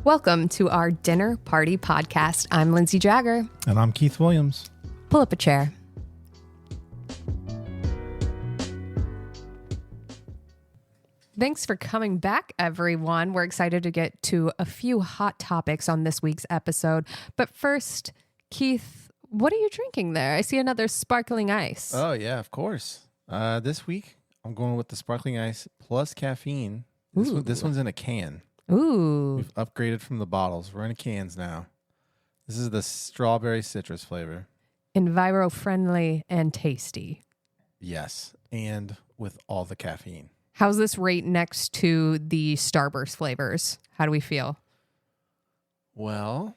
Welcome to our Dinner Party Podcast. I'm Lindsay Jagger. And I'm Keith Williams. Pull up a chair. Thanks for coming back, everyone. We're excited to get to a few hot topics on this week's episode. But first, Keith, what are you drinking there? I see another sparkling ice. Oh, yeah, of course. This week, I'm going with the sparkling ice plus caffeine. This one's in a can. Ooh. We've upgraded from the bottles. We're in cans now. This is the strawberry citrus flavor. Enviro-friendly and tasty. Yes, and with all the caffeine. How's this rate next to the Starburst flavors? How do we feel? Well,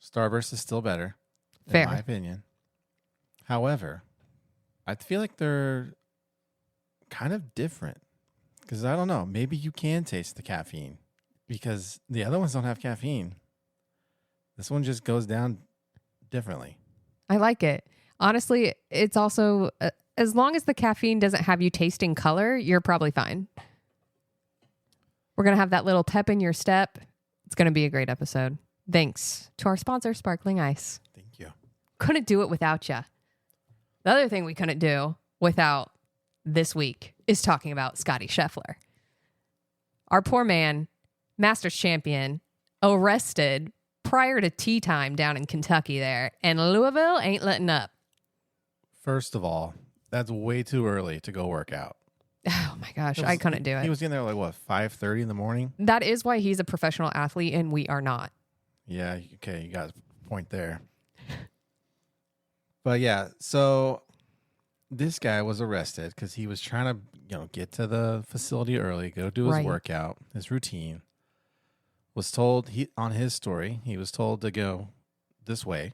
Starburst is still better, Fair. in my opinion. However, I feel like they're kind of different. Because I don't know, maybe you can taste the caffeine because the other ones don't have caffeine. This one just goes down differently. I like it. Honestly, it's also, as long as the caffeine doesn't have you tasting color, you're probably fine. We're going to have that little pep in your step. It's going to be a great episode. Thanks to our sponsor, Sparkling Ice. Thank you. Couldn't do it without you. The other thing we couldn't do without this week is talking about Scotty Scheffler. Our poor man, Masters champion, arrested prior to tea time down in Kentucky there, and Louisville ain't letting up. First of all, that's way too early to go work out. Oh my gosh, I couldn't do it. He was in there like, what, 5:30 in the morning? That is why he's a professional athlete and we are not. Yeah, okay, you got a point there. But yeah, so this guy was arrested because he was trying to, get to the facility early, go do his workout, his routine. Was told on his story, he was told to go this way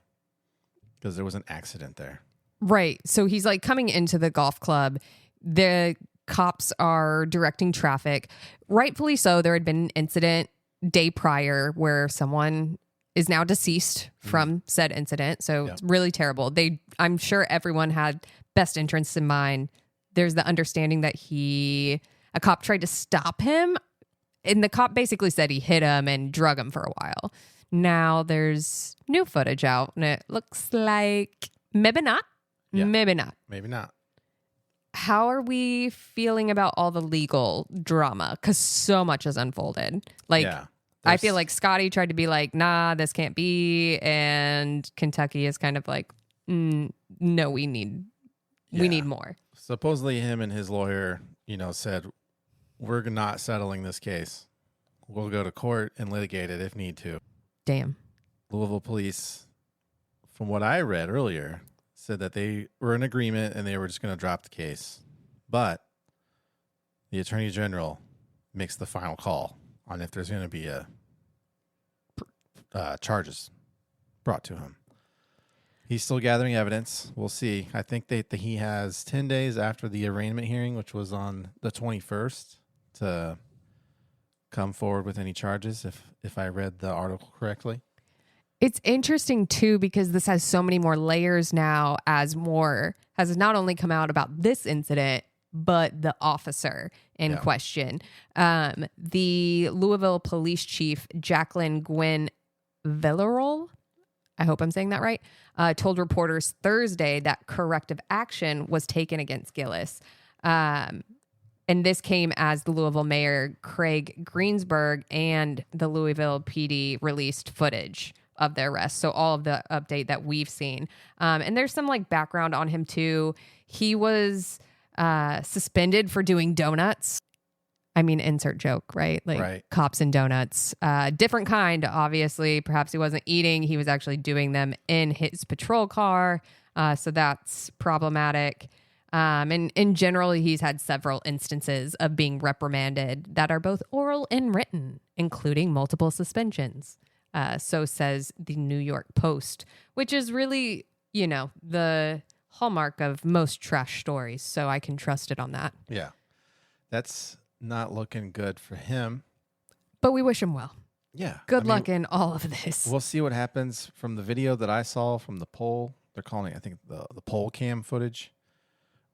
because there was an accident there. Right. So he's like coming into the golf club. The cops are directing traffic. Rightfully so. There had been an incident day prior where someone is now deceased from said incident. So It's really terrible. I'm sure everyone had best interests in mind. There's the understanding that a cop tried to stop him, and the cop basically said he hit him and drug him for a while. Now there's new footage out, and it looks like maybe not. Yeah. Maybe not. Maybe not. How are we feeling about all the legal drama? Because so much has unfolded. I feel like Scotty tried to be like, nah, this can't be. And Kentucky is kind of like, no, we need more. Supposedly him and his lawyer, said, we're not settling this case. We'll go to court and litigate it if need to. Damn. Louisville police, from what I read earlier, said that they were in agreement and they were just going to drop the case. But the attorney general makes the final call on if there's going to be charges brought to him. He's still gathering evidence. We'll see. I think that he has 10 days after the arraignment hearing, which was on the 21st, to come forward with any charges, if I read the article correctly. It's interesting, too, because this has so many more layers now as more has not only come out about this incident, but the officer in question. The Louisville police chief, Jacqueline Gwen Villarol, I hope I'm saying that right, told reporters Thursday that corrective action was taken against Gillis. And this came as the Louisville mayor, Craig Greensburg, and the Louisville PD released footage of their arrest. So all of the update that we've seen. And there's some background on him too. He was suspended for doing donuts. I mean, insert joke, right? Cops and donuts. Different kind, obviously. Perhaps he wasn't eating. He was actually doing them in his patrol car. So that's problematic. And in general, he's had several instances of being reprimanded that are both oral and written, including multiple suspensions. So says the New York Post, which is really, the hallmark of most trash stories. So I can trust it on that. Yeah. That's not looking good for him. But we wish him well. Yeah. Good luck in all of this. We'll see what happens from the video that I saw from the poll. They're calling it, I think, the poll cam footage.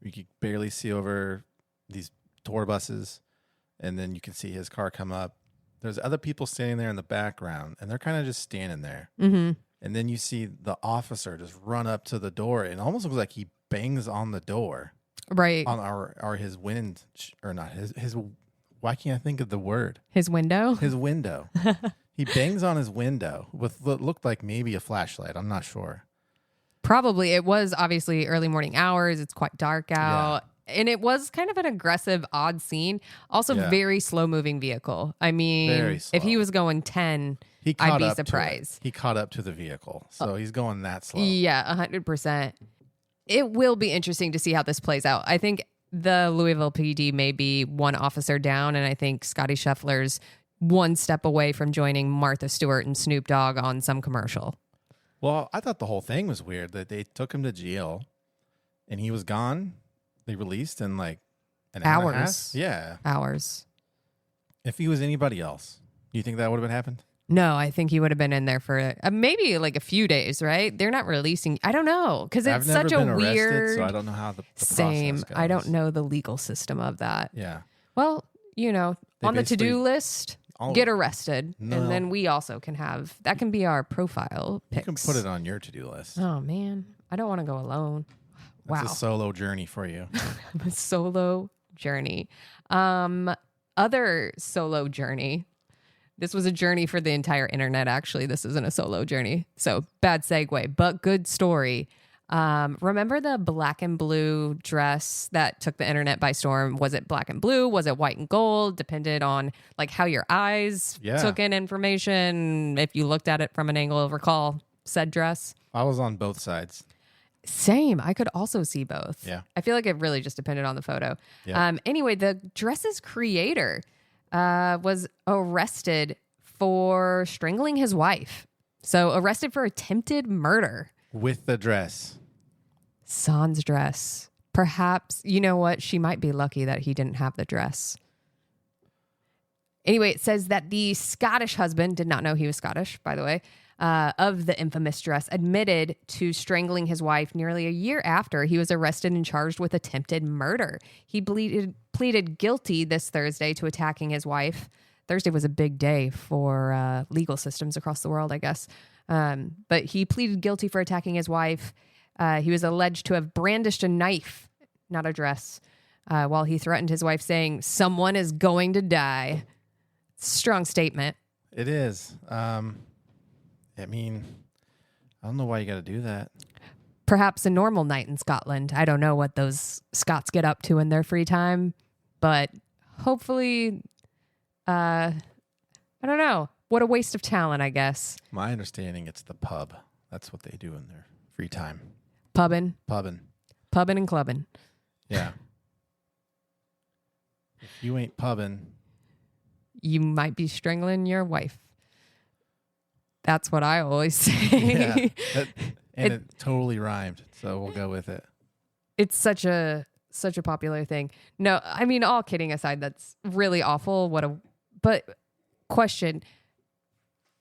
You could barely see over these tour buses, and then you can see his car come up. there's other people standing there in the background, and they're kind of just standing there. Mm-hmm. And then you see the officer just run up to the door, and it almost looks like he bangs on the door. Right. On his wind, or not his. Why can't I think of the word? His window? His window. He bangs on his window with what looked like maybe a flashlight. I'm not sure. Probably. It was obviously early morning hours. It's quite dark out. Yeah. And it was kind of an aggressive, odd scene. Also, very slow-moving vehicle. I mean, if he was going 10, I'd be surprised. He caught up to the vehicle, so he's going that slow. Yeah, 100%. It will be interesting to see how this plays out. I think the Louisville PD may be one officer down, and I think Scotty Scheffler's one step away from joining Martha Stewart and Snoop Dogg on some commercial. Well, I thought the whole thing was weird that they took him to jail, and he was gone. They released in like an hour and a half? Yeah. Hours. If he was anybody else, do you think that would have happened? No, I think he would have been in there for maybe like a few days, right? They're not releasing. I don't know, because it's such a weird. So I don't know how the same. process goes. I don't know the legal system of that. Yeah. Well, on the to-do list, get arrested, and then we also can have that. Can be our profile pics. You can put it on your to-do list. Oh man, I don't want to go alone. That's a solo journey for you. A solo journey. Other solo journey. This was a journey for the entire internet, actually. This isn't a solo journey. So bad segue, but good story. Remember the black and blue dress that took the internet by storm? Was it black and blue? Was it white and gold? Depended on like how your eyes took in information. If you looked at it from an angle, recall said dress. I was on both sides. Same. I could also see both. Yeah. I feel like it really just depended on the photo. Yeah. Anyway, the dress's creator was arrested for strangling his wife. So arrested for attempted murder. With the dress. Sans dress. Perhaps, you know what? She might be lucky that he didn't have the dress. Anyway, it says that the Scottish husband, did not know he was Scottish, by the way, of the infamous dress, admitted to strangling his wife nearly a year after he was arrested and charged with attempted murder. He pleaded guilty this Thursday to attacking his wife. Thursday was a big day for legal systems across the world, I guess. But he pleaded guilty for attacking his wife. He was alleged to have brandished a knife, not a dress, while he threatened his wife, saying, "Someone is going to die." Strong statement. It is. I mean, I don't know why you got to do that. Perhaps a normal night in Scotland. I don't know what those Scots get up to in their free time, but hopefully, I don't know. What a waste of talent, I guess. My understanding, it's the pub. That's what they do in their free time. Pubbing and clubbing. Yeah. If you ain't pubbing, you might be strangling your wife. That's what I always say. Yeah, it totally rhymed, so we'll go with it. It's such a popular thing. No, I mean, all kidding aside, that's really awful. But question,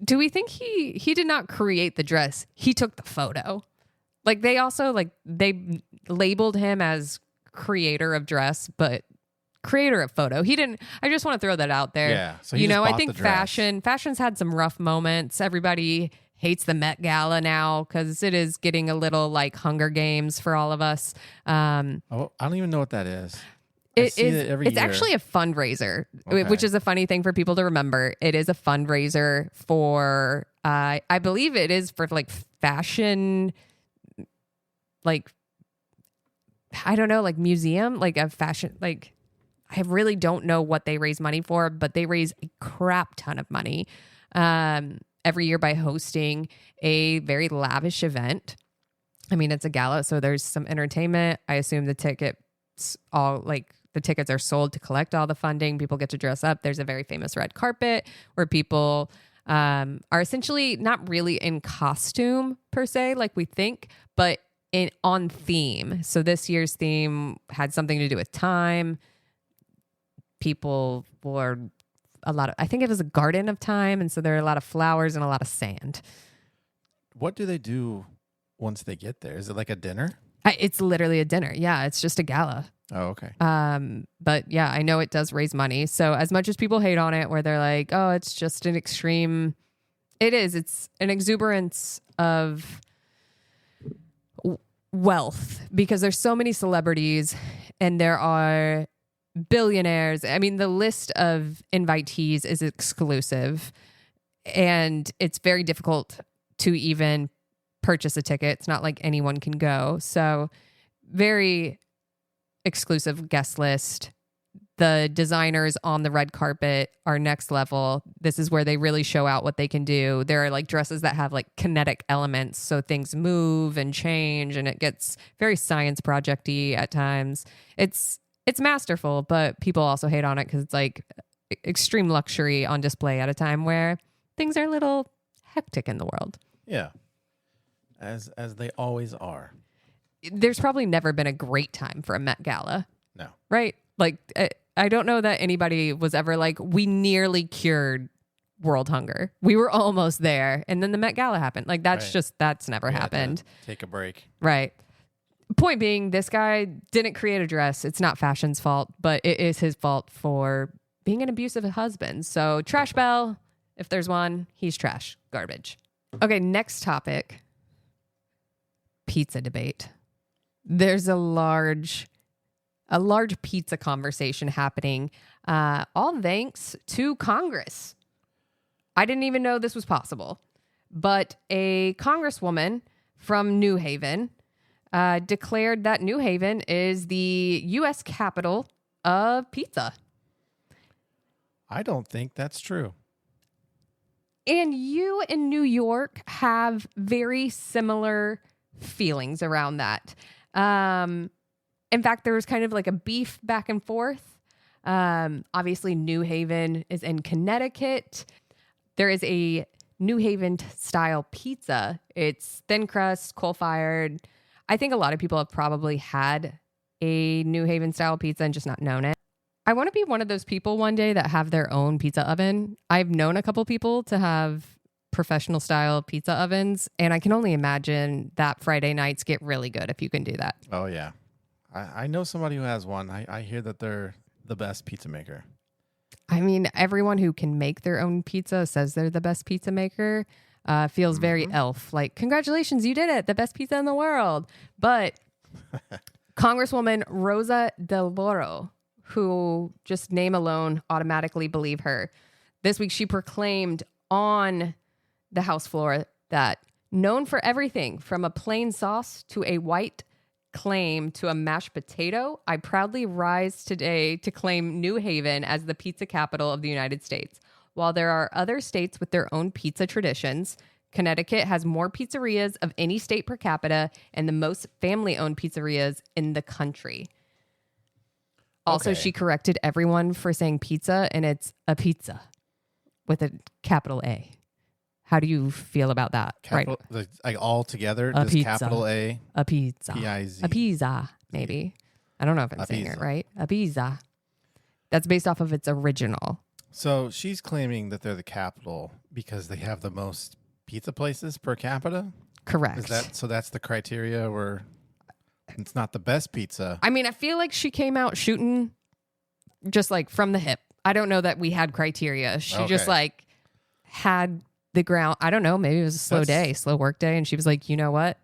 do we think he did not create the dress? He took the photo. Like they labeled him as creator of dress, but creator of photo. He didn't. I just want to throw that out there. Yeah. So I think fashion's had some rough moments. Everybody hates the Met Gala now because it is getting a little like Hunger Games for all of us. I don't even know what that is. It's actually a fundraiser, which is a funny thing for people to remember. It is a fundraiser for, I believe it is for like fashion, like, I don't know, like museum, like a fashion, like, I really don't know what they raise money for, but they raise a crap ton of money every year by hosting a very lavish event. I mean, it's a gala, so there's some entertainment. I assume the tickets are sold to collect all the funding. People get to dress up. There's a very famous red carpet where people are essentially not really in costume per se, like we think, but on theme. So this year's theme had something to do with time. People wore I think it was a garden of time. And so there are a lot of flowers and a lot of sand. What do they do once they get there? Is it like a dinner? It's literally a dinner. Yeah, it's just a gala. Oh, okay. But yeah, I know it does raise money. So as much as people hate on it, where they're like, oh, it's just an extreme, it is. It's an exuberance of wealth because there's so many celebrities and there are billionaires. I mean, the list of invitees is exclusive and it's very difficult to even purchase a ticket. It's not like anyone can go. So very exclusive guest list. The designers on the red carpet are next level. This is where they really show out what they can do. There are like dresses that have like kinetic elements, so things move and change, and it gets very science project-y at times. It's masterful, but people also hate on it because it's like extreme luxury on display at a time where things are a little hectic in the world. Yeah, as they always are. There's probably never been a great time for a Met Gala. No. Right? Like, I don't know that anybody was ever like, we nearly cured world hunger. We were almost there. And then the Met Gala happened. Like, that's never happened. Take a break. Right. Point being, this guy didn't create a dress. It's not fashion's fault, but it is his fault for being an abusive husband. So, trash bell, if there's one, he's trash. Garbage. Okay, next topic. Pizza debate. There's a large pizza conversation happening, all thanks to Congress. I didn't even know this was possible, but a congresswoman from New Haven declared that New Haven is the U.S. capital of pizza. I don't think that's true. And you in New York have very similar feelings around that. In fact, there was kind of like a beef back and forth. Obviously, New Haven is in Connecticut. There is a New Haven style pizza. It's thin crust, coal-fired. I think a lot of people have probably had a New Haven style pizza and just not known it. I want to be one of those people one day that have their own pizza oven. I've known a couple people to have professional style pizza ovens, and I can only imagine that Friday nights get really good if you can do that. Oh, yeah. I know somebody who has one. I hear that they're the best pizza maker. I mean, everyone who can make their own pizza says they're the best pizza maker. Feels very elf. Like, congratulations, you did it. The best pizza in the world. But Congresswoman Rosa DeLauro, who just name alone automatically believe her. This week she proclaimed on the House floor that known for everything from a plain sauce to a white claim to a mashed potato, I proudly rise today to claim New Haven as the pizza capital of the United States. While there are other states with their own pizza traditions, Connecticut has more pizzerias of any state per capita and the most family-owned pizzerias in the country. Also, she corrected everyone for saying pizza, and it's a with a capital A. How do you feel about that? Capital, right. Like all together, a just pizza. Capital A. A pizza. P-I-Z. A pizza, maybe. I don't know if I'm saying it right. A pizza. That's based off of its original. So she's claiming that they're the capital because they have the most pizza places per capita? Correct. So that's the criteria where it's not the best pizza. I mean, I feel like she came out shooting just like from the hip. I don't know that we had criteria. She just like had the ground. I don't know. Maybe it was a slow work day. And she was like, you know what?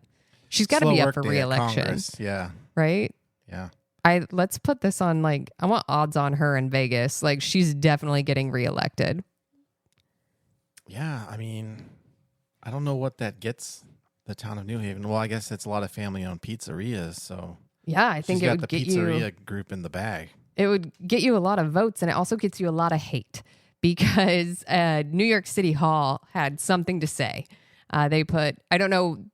She's got to be up for re-election. Yeah. Right? Yeah. Let's put this on like, I want odds on her in Vegas. Like she's definitely getting reelected. Yeah. I mean, I don't know what that gets the town of New Haven. Well, I guess it's a lot of family-owned pizzerias. So yeah, I think it would get you. She's got the pizzeria group in the bag. It would get you a lot of votes, and it also gets you a lot of hate because New York City Hall had something to say. They put, I don't know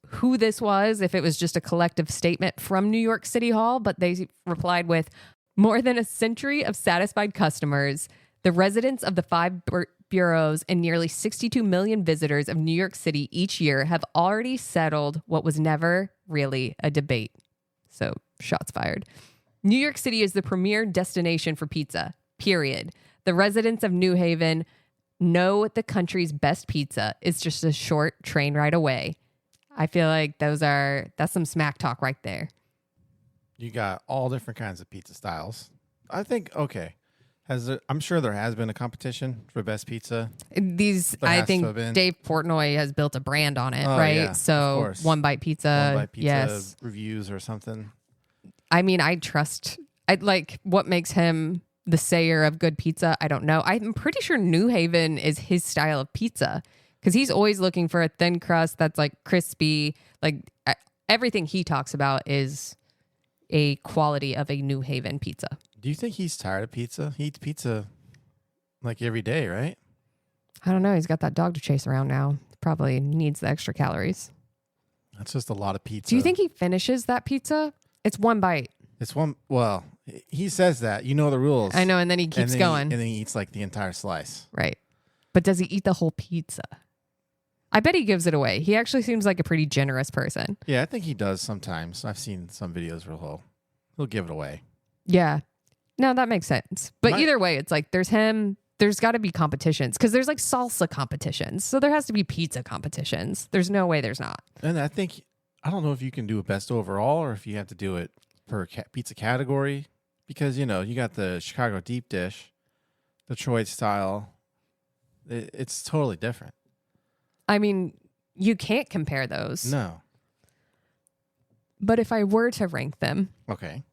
who this was, if it was just a collective statement from New York City Hall, but they replied with, more than a century of satisfied customers, the residents of the 5 boroughs and nearly 62 million visitors of New York City each year have already settled what was never really a debate. So shots fired. New York City is the premier destination for pizza, period. The residents of New Haven know the country's best pizza is just a short train ride away. I feel like that's some smack talk right there. you got all different kinds of pizza styles. I think, okay. I'm sure there has been a competition for best pizza. I think Dave Portnoy has built a brand on it, right? Yeah, so One Bite Pizza, yes. Reviews or something. I mean, I like what makes him the sayer of good pizza. I don't know. I'm pretty sure New Haven is his style of pizza because he's always looking for a thin crust that's like crispy. Like everything he talks about is a quality of a New Haven pizza. Do you think he's tired of pizza? He eats pizza like every day, right? I don't know. He's got that dog to chase around now. Probably needs the extra calories. That's just a lot of pizza. Do you think he finishes that pizza? It's one bite. Well, he says that. You know the rules. I know, and then he keeps going. And then he eats like the entire slice. Right. But does he eat the whole pizza? I bet he gives it away. He actually seems like a pretty generous person. Yeah, I think he does sometimes. I've seen some videos where he'll give it away. Yeah. No, that makes sense. But either way, it's like there's got to be competitions because there's like salsa competitions. So there has to be pizza competitions. There's no way there's not. And I don't know if you can do a best overall or if you have to do it per pizza category because, you got the Chicago deep dish, Detroit style. It's totally different. I mean, you can't compare those. No. But if I were to rank them. Okay.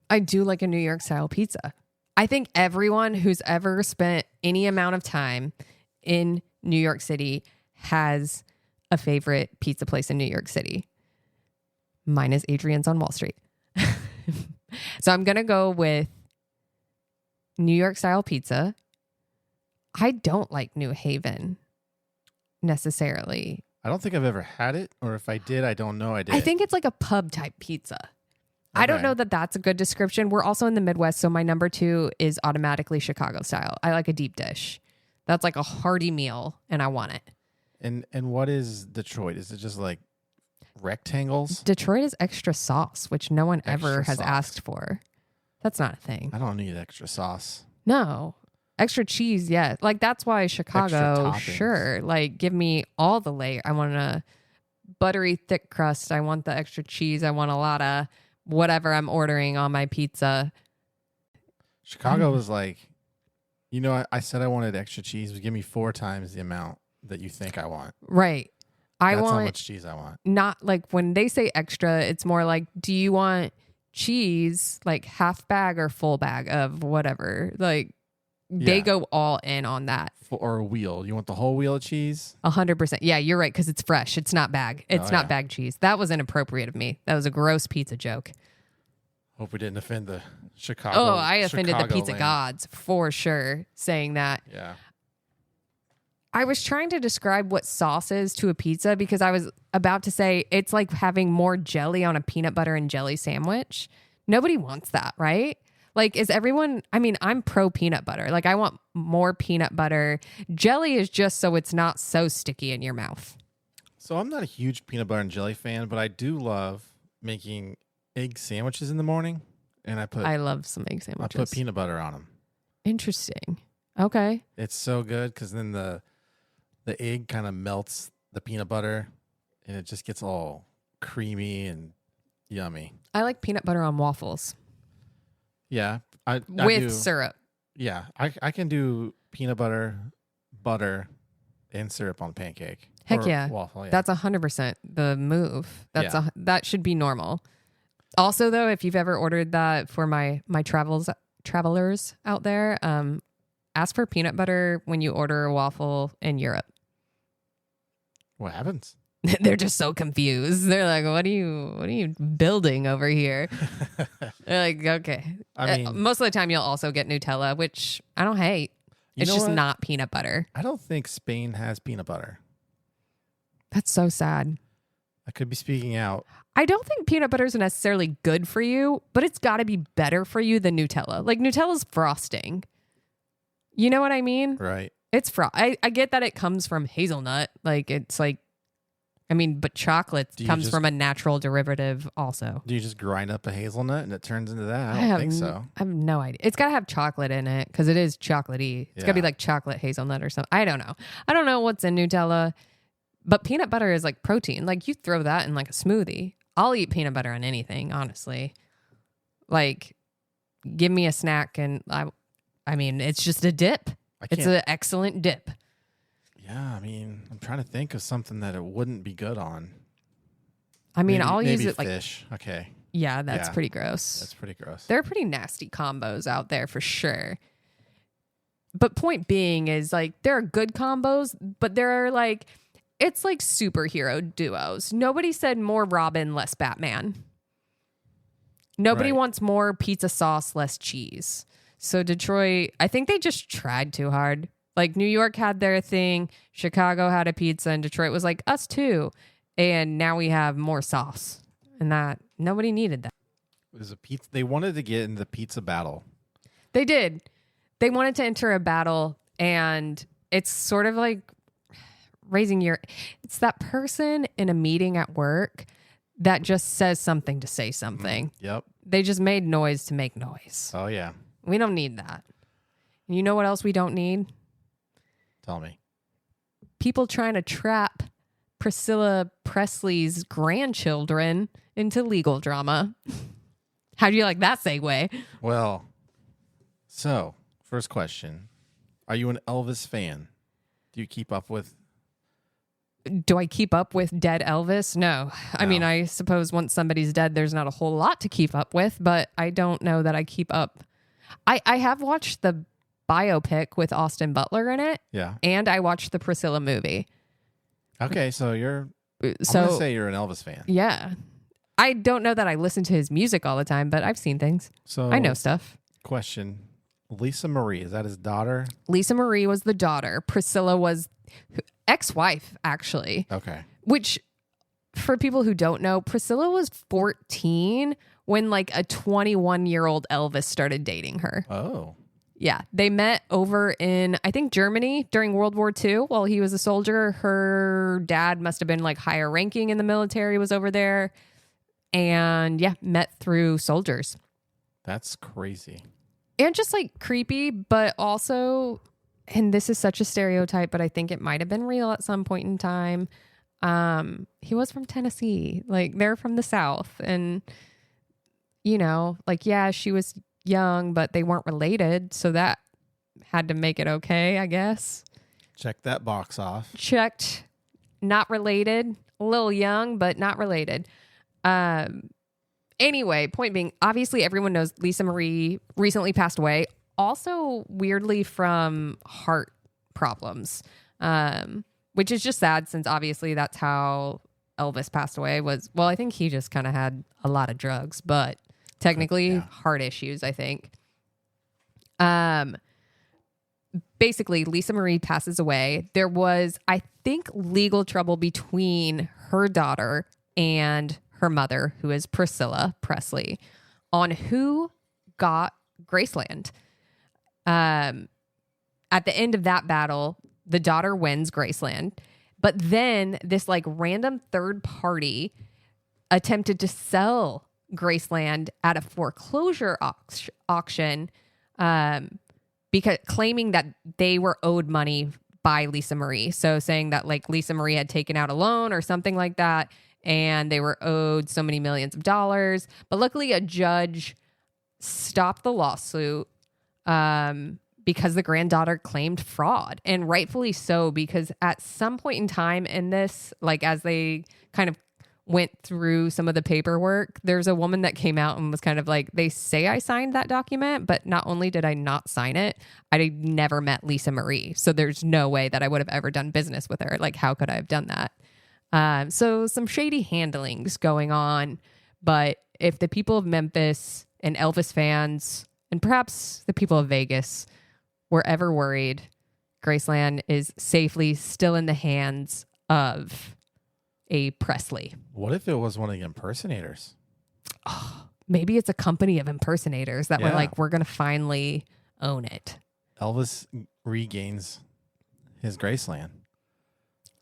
I do like a New York style pizza. I think everyone who's ever spent any amount of time in New York City has a favorite pizza place in New York City. Mine is Adrian's on Wall Street. So I'm going to go with New York style pizza. I don't like New Haven necessarily. I don't think I've ever had it, or if I did, I don't know I did. I think it's like a pub type pizza. I don't know that that's a good description. We're also in the Midwest, so my number 2 is automatically Chicago style. I like a deep dish. That's like a hearty meal, and I want it. And what is Detroit? Is it just like rectangles? Detroit is extra sauce, which no one ever has asked for. That's not a thing. I don't need extra sauce. No. Extra cheese, yeah. Like, that's why Chicago, sure. Like, give me all the layer. I want a buttery, thick crust. I want the extra cheese. I want a lot of whatever I'm ordering on my pizza. Chicago was like, I said I wanted extra cheese. But give me 4 times the amount that you think I want. Right. That's how much cheese I want. Not like when they say extra, it's more like, do you want cheese, like half bag or full bag of whatever? Like, they go all in on that. Or a wheel. You want the whole wheel of cheese? 100%. Yeah, you're right, because it's fresh. It's not bag. It's not bag cheese. That was inappropriate of me. That was a gross pizza joke. Hope we didn't offend the Chicago. Oh, I offended the pizza gods for sure saying that. Yeah. I was trying to describe what sauce is to a pizza because I was about to say it's like having more jelly on a peanut butter and jelly sandwich. Nobody wants that, right? Like, is everyone, I mean, I'm pro peanut butter. Like, I want more peanut butter. Jelly is just so it's not so sticky in your mouth. So I'm not a huge peanut butter and jelly fan, but I do love making egg sandwiches in the morning. And I love some egg sandwiches. I put peanut butter on them. Interesting. Okay. It's so good because then the egg kind of melts the peanut butter and it just gets all creamy and yummy. I like peanut butter on waffles. Yeah. I with syrup. Yeah. I can do peanut butter, and syrup on pancake. Heck yeah. Waffle, yeah. That's 100% the move. That should be normal. Also, though, if you've ever ordered that for my travelers out there, ask for peanut butter when you order a waffle in Europe. What happens? They're just so confused. They're like, what are you building over here? They're like, okay. I mean, most of the time you'll also get Nutella, which I don't hate. It's just not peanut butter. I don't think Spain has peanut butter. That's so sad. I could be speaking out. I don't think peanut butter is necessarily good for you, but it's got to be better for you than Nutella. Like, Nutella's frosting. You know what I mean? Right. It's I get that it comes from hazelnut. Like, it's like, I mean, but chocolate comes from a natural derivative also. Do you just grind up a hazelnut and it turns into that? I don't think so. I have no idea. It's got to have chocolate in it because it is chocolatey. It's got to be like chocolate hazelnut or something. I don't know. I don't know what's in Nutella, but peanut butter is like protein. Like, you throw that in like a smoothie. I'll eat peanut butter on anything, honestly. Like, give me a snack and I mean, it's just a dip. It's an excellent dip. Yeah, I mean, I'm trying to think of something that it wouldn't be good on. I mean, I'll use it like fish. Okay. Yeah, that's pretty gross. That's pretty gross. There are pretty nasty combos out there for sure. But point being is like there are good combos, but there are like it's like superhero duos. Nobody said more Robin, less Batman. Nobody wants more pizza sauce, less cheese. So Detroit, I think they just tried too hard. Like New York had their thing, Chicago had a pizza, and Detroit was like, us too. And now we have more sauce. And that nobody needed that. It was a pizza. They wanted to get in the pizza battle. They did. They wanted to enter a battle, and it's sort of like it's that person in a meeting at work that just says something to say something. Yep. They just made noise to make noise. Oh, yeah. We don't need that. And you know what else we don't need? Tell me. People trying to trap Priscilla Presley's grandchildren into legal drama. How do you like that segue? Well, so first question. Are you an Elvis fan? Do you keep up with... Do I keep up with dead Elvis? No. I mean, I suppose once somebody's dead, there's not a whole lot to keep up with, but I don't know that I keep up. I have watched the biopic with Austin Butler in it. Yeah. And I watched the Priscilla movie. Okay, so I'm going to say you're an Elvis fan. Yeah. I don't know that I listen to his music all the time, but I've seen things. So I know stuff. Question. Lisa Marie, is that his daughter? Lisa Marie was the daughter. Priscilla was ex-wife, actually. Okay. Which, for people who don't know, Priscilla was 14 when like a 21-year-old Elvis started dating her. Oh. Yeah. They met over in, I think, Germany during World War II while he was a soldier. Her dad must have been like higher ranking in the military, was over there. And yeah, met through soldiers. That's crazy. And just like creepy, but also, and this is such a stereotype, but I think it might have been real at some point in time. He was from Tennessee. Like, they're from the South. And, you know, like, yeah, she was young, but they weren't related. So that had to make it okay, I guess. Check that box off. Checked. Not related. A little young, but not related. Anyway, point being, obviously everyone knows Lisa Marie recently passed away. Also, weirdly, from heart problems, which is just sad since obviously that's how Elvis passed away was. Well, I think he just kind of had a lot of drugs, but technically heart issues, I think. Basically, Lisa Marie passes away. There was, I think, legal trouble between her daughter and her mother, who is Priscilla Presley, on who got Graceland. At the end of that battle, the daughter wins Graceland, but then this like random third party attempted to sell Graceland at a foreclosure auction, because claiming that they were owed money by Lisa Marie. So saying that like Lisa Marie had taken out a loan or something like that, and they were owed so many millions of dollars. But luckily a judge stopped the lawsuit because the granddaughter claimed fraud, and rightfully so, because at some point in time in this, like as they kind of went through some of the paperwork, there's a woman that came out and was kind of like, they say I signed that document, but not only did I not sign it, I never met Lisa Marie. So there's no way that I would have ever done business with her. Like, how could I have done that? So some shady handlings going on, but if the people of Memphis and Elvis fans, and perhaps the people of Vegas, were ever worried, Graceland is safely still in the hands of a Presley. What if it was one of the impersonators? Oh, maybe it's a company of impersonators that were like, we're going to finally own it. Elvis regains his Graceland.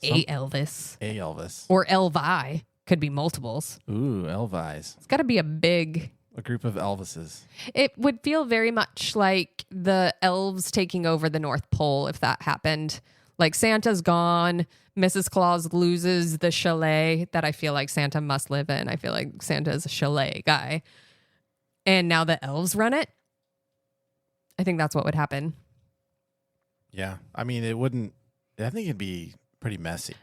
Elvis. Or Elvi. Could be multiples. Ooh, Elvis. It's got to be a group of Elvises. It would feel very much like the elves taking over the North Pole if that happened. Like Santa's gone. Mrs. Claus loses the chalet that I feel like Santa must live in. I feel like Santa is a chalet guy. And now the elves run it. I think that's what would happen. Yeah. I mean, it wouldn't, I think it'd be pretty messy.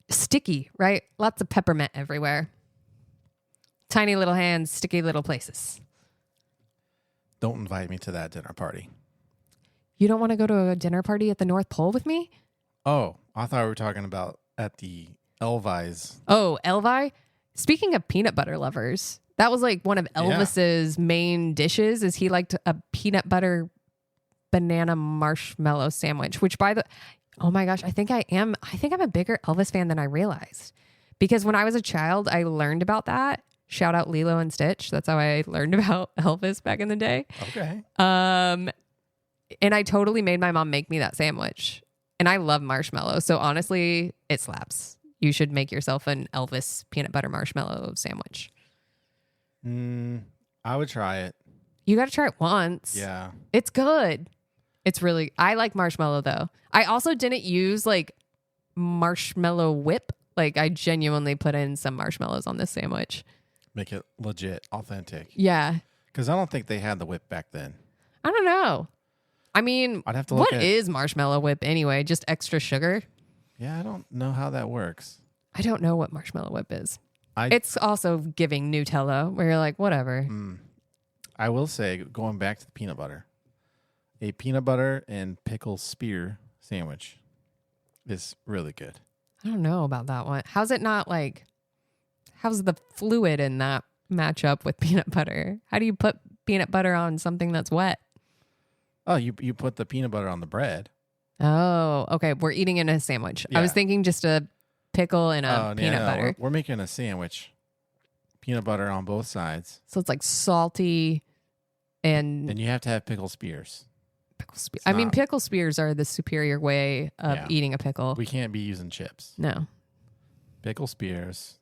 Sticky, right? Lots of peppermint everywhere. Tiny little hands, sticky little places. Don't invite me to that dinner party. You don't want to go to a dinner party at the North Pole with me? Oh, I thought we were talking about at the Elvis. Oh, Elvi? Speaking of peanut butter lovers, that was like one of Elvis's main dishes is he liked a peanut butter banana marshmallow sandwich, which oh my gosh, I think I'm a bigger Elvis fan than I realized. Because when I was a child, I learned about that. Shout out Lilo and Stitch. That's how I learned about Elvis back in the day. Okay. And I totally made my mom make me that sandwich. And I love marshmallow. So honestly, it slaps. You should make yourself an Elvis peanut butter marshmallow sandwich. I would try it. You got to try it once. Yeah. It's good. I like marshmallow though. I also didn't use like marshmallow whip. Like I genuinely put in some marshmallows on this sandwich. Make it legit, authentic. Yeah. Because I don't think they had the whip back then. I don't know. I mean, I'd have to look what is marshmallow whip anyway? Just extra sugar? Yeah, I don't know how that works. I don't know what marshmallow whip is. It's also giving Nutella where you're like, whatever. I will say, going back to the peanut butter, a peanut butter and pickle spear sandwich is really good. I don't know about that one. How's the fluid in that match up with peanut butter? How do you put peanut butter on something that's wet? Oh, you put the peanut butter on the bread. Oh, okay. We're eating in a sandwich. Yeah. I was thinking just a pickle and a peanut butter. We're making a sandwich. Peanut butter on both sides. So it's like salty and... And you have to have pickle spears. Pickle spears are the superior way of eating a pickle. We can't be using chips. No. Pickle spears.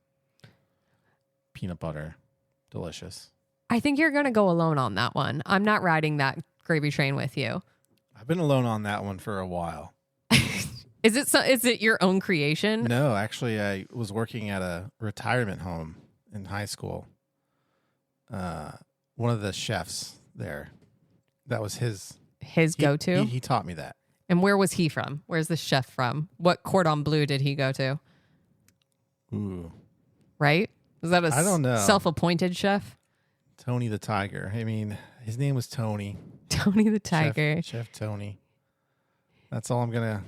Peanut butter. Delicious. I think you're going to go alone on that one. I'm not riding that gravy train with you. I've been alone on that one for a while. Is it your own creation? No, actually, I was working at a retirement home in high school. One of the chefs there, that was his go-to? He taught me that. And where was he from? Where's the chef from? What cordon bleu did he go to? Ooh. Right? Is that I don't know. Self-appointed chef? Tony the Tiger. I mean, his name was Tony. Tony the Tiger. Chef Tony. That's all I'm going to...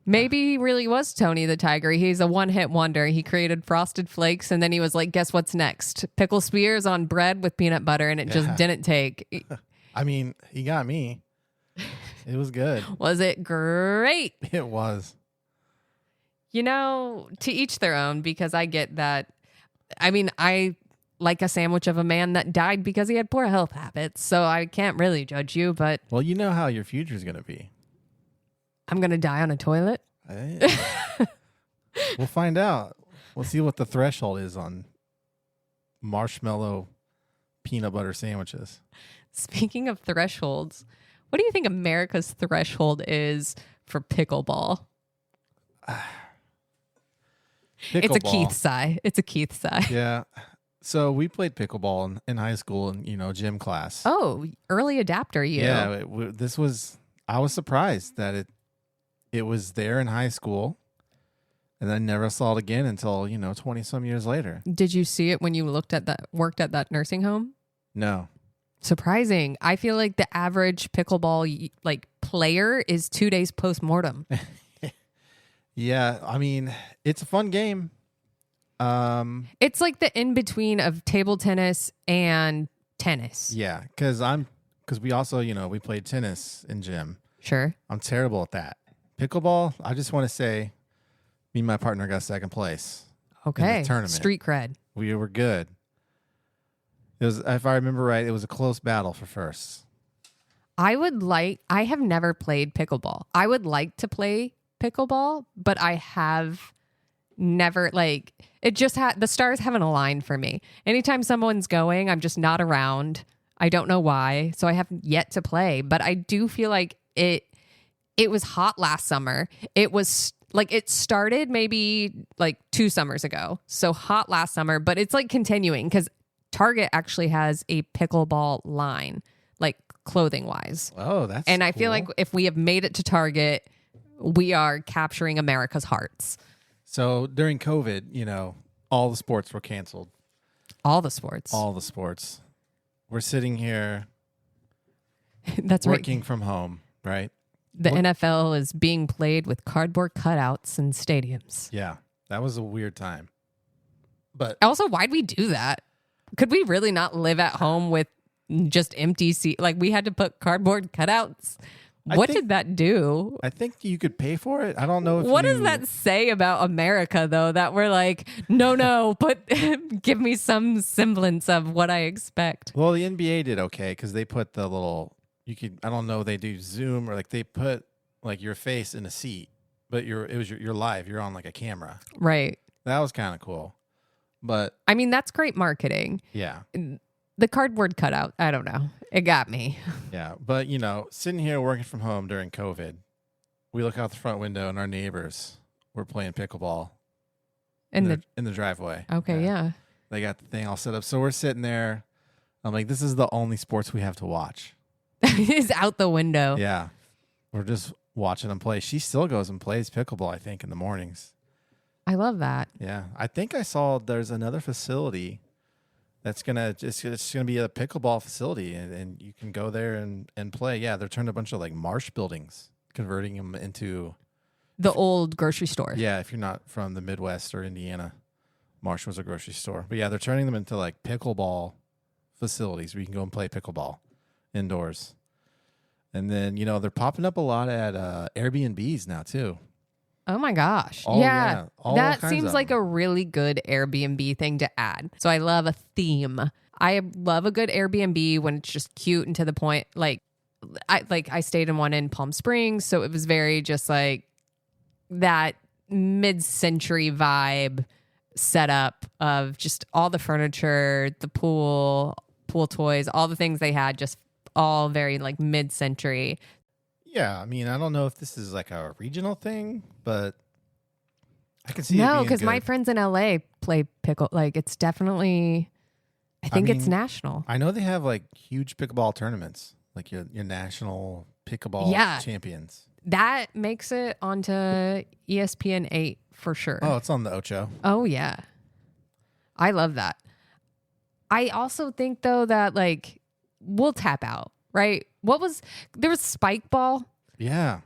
Maybe he really was Tony the Tiger. He's a one-hit wonder. He created Frosted Flakes, and then he was like, guess what's next? Pickle spears on bread with peanut butter, and it just didn't take. I mean, he got me. It was good. Was it great? It was. You know, to each their own, because I get that. I mean, I like a sandwich of a man that died because he had poor health habits, so I can't really judge you, but... Well, you know how your future is going to be. I'm going to die on a toilet? We'll find out. We'll see what the threshold is on marshmallow peanut butter sandwiches. Speaking of thresholds, what do you think America's threshold is for pickleball? It's a Keith sigh. Yeah. So we played pickleball in high school and, gym class. Oh, early adapter, you. Yeah. I was surprised that it was there in high school, and I never saw it again until, 20 some years later. Did you see it when you worked at that nursing home? No. Surprising. I feel like the average pickleball player is 2 days post-mortem. Yeah. I mean, it's a fun game. It's like the in-between of table tennis and tennis. Yeah. Because we also, we played tennis in gym. Sure. I'm terrible at that. Pickleball, I just want to say me and my partner got second place. Okay. In the tournament. Street cred. We were good. It was, if I remember right, it was a close battle for first. I have never played pickleball. I would like to play pickleball, but I have never, the stars haven't aligned for me. Anytime someone's going, I'm just not around. I don't know why. So I have yet to play, but I do feel like it was hot last summer. It was like it started maybe like 2 summers ago. So hot last summer, but it's like continuing because Target actually has a pickleball line, like clothing wise. Oh, that's and I cool. feel like if we have made it to Target, we are capturing America's hearts. So during COVID, you know, all the sports were canceled. All the sports. All the sports. We're sitting here That's working right. from home, right? The NFL is being played with cardboard cutouts in stadiums. Yeah, that was a weird time. But also, why'd we do that? Could we really not live at home with just empty seats? Like we had to put cardboard cutouts. What did that do? I think you could pay for it. I don't know if What does that say about America, though, that we're like, no, but give me some semblance of what I expect. Well, the NBA did okay because they put the little, I don't know, they do Zoom or like they put like your face in a seat, but you're live. You're on like a camera. Right. That was kind of cool. But I mean, that's great marketing. Yeah. The cardboard cutout, I don't know. It got me. Yeah. But, you know, sitting here working from home during COVID, we look out the front window and our neighbors were playing pickleball in the driveway. Okay, yeah. They got the thing all set up. So we're sitting there. I'm like, this is the only sports we have to watch. It's out the window. Yeah. We're just watching them play. She still goes and plays pickleball, I think, in the mornings. I love that. Yeah. I think I saw there's another facility that's it's gonna be a pickleball facility, and you can go there and play. Yeah, they're turning a bunch of like Marsh buildings, converting them into the old grocery store. Yeah, if you're not from the Midwest or Indiana, Marsh was a grocery store. But yeah, they're turning them into like pickleball facilities where you can go and play pickleball indoors. And then, you know, they're popping up a lot at Airbnbs now too. Oh my gosh. Oh, yeah. That seems like a really good Airbnb thing to add. So I love a theme. I love a good Airbnb when it's just cute and to the point. I stayed in one in Palm Springs, so it was very just like that mid-century vibe setup of just all the furniture, the pool toys, all the things they had, just all very like mid-century. Yeah, I mean, I don't know if this is like a regional thing, but I can see No, because my friends in LA play pickle. Like, it's definitely, I think it's national. I know they have like huge pickleball tournaments, like your national pickleball champions. That makes it onto ESPN 8 for sure. Oh, it's on the Ocho. Oh, yeah. I love that. I also think, though, that like we'll tap out, right? There was spike ball. Yeah.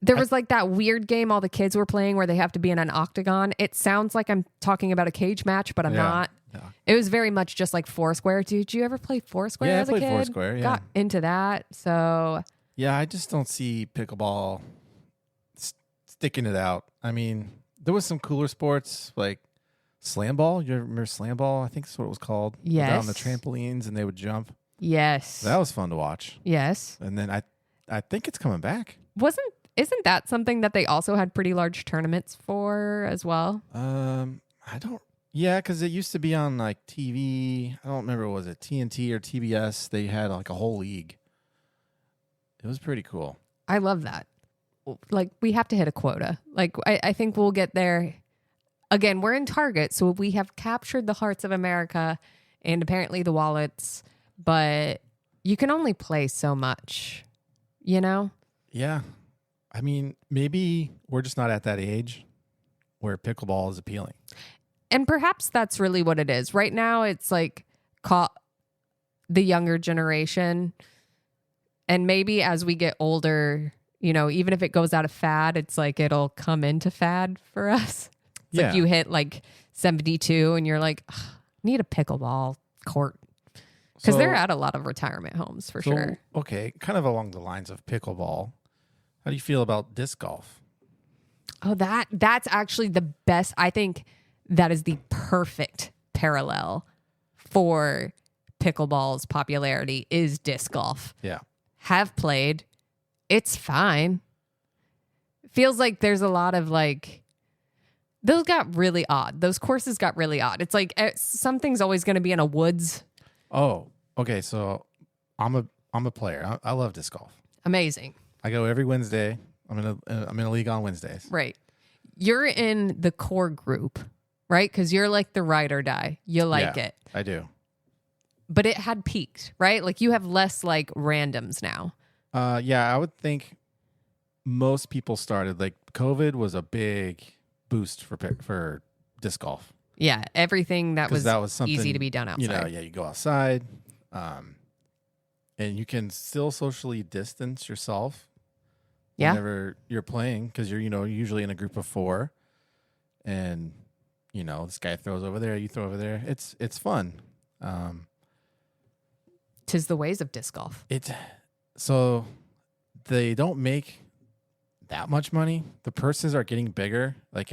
There was like that weird game all the kids were playing where they have to be in an octagon. It sounds like I'm talking about a cage match, but I'm not. Yeah. It was very much just like Foursquare. Did you ever play Foursquare as a kid? Yeah, I played Foursquare, yeah. Got into that, so... Yeah, I just don't see pickleball sticking it out. I mean, there was some cooler sports like slam ball. You ever remember slam ball? I think that's what it was called. Yes. Down on the trampolines and they would jump. Yes. That was fun to watch. Yes. And then I think it's coming back. Isn't that something that they also had pretty large tournaments for as well? Yeah, because it used to be on like TV. I don't remember, was it TNT or TBS? They had like a whole league. It was pretty cool. I love that. Like, we have to hit a quota. Like, I think we'll get there. Again, we're in Target, so we have captured the hearts of America and apparently the wallets, but you can only play so much, you know? Yeah. I mean, maybe we're just not at that age where pickleball is appealing. And perhaps that's really what it is. Right now, it's like caught the younger generation. And maybe as we get older, you know, even if it goes out of fad, it's like it'll come into fad for us. It's like you hit like 72 and you're like, need a pickleball court. Because they're at a lot of retirement homes for sure. Okay, kind of along the lines of pickleball, how do you feel about disc golf? Oh, that's actually the best. I think that is the perfect parallel for pickleball's popularity is disc golf. Yeah. Have played. It's fine. Feels like there's a lot of like, those got really odd. Those courses got really odd. It's like something's always going to be in a woods. Oh, okay. So I'm a player. I love disc golf. Amazing. I go every Wednesday. I'm in a league on Wednesdays. Right. You're in the core group, right? Because you're like the ride or die. You like it. I do. But it had peaked, right? Like you have less like randoms now. Yeah, I would think most people started, like COVID was a big boost for disc golf. Yeah, everything that was something easy to be done outside. You go outside, and you can still socially distance yourself whenever you're playing, because you're usually in a group of 4, and this guy throws over there, you throw over there. It's fun. 'Tis the ways of disc golf. So they don't make that much money. The purses are getting bigger, like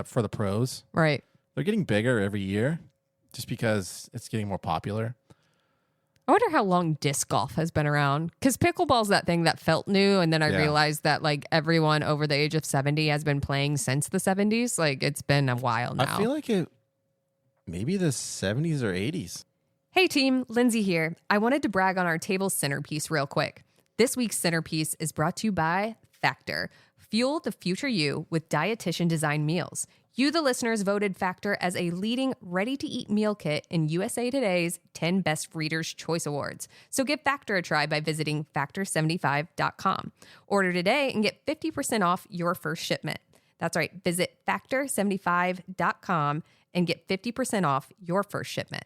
for the pros. Right. They're getting bigger every year, just because it's getting more popular. I wonder how long disc golf has been around, because pickleball's that thing that felt new, and then I realized that like everyone over the age of 70 has been playing since the 70s. Like it's been a while now. I feel like maybe the 70s or 80s. Hey team, Lindsay here. I wanted to brag on our table centerpiece real quick. This week's centerpiece is brought to you by Factor. Fuel the future you with dietitian-designed meals. You, the listeners, voted Factor as a leading ready-to-eat meal kit in USA Today's 10 Best Readers' Choice Awards. So give Factor a try by visiting Factor75.com. Order today and get 50% off your first shipment. That's right. Visit Factor75.com and get 50% off your first shipment.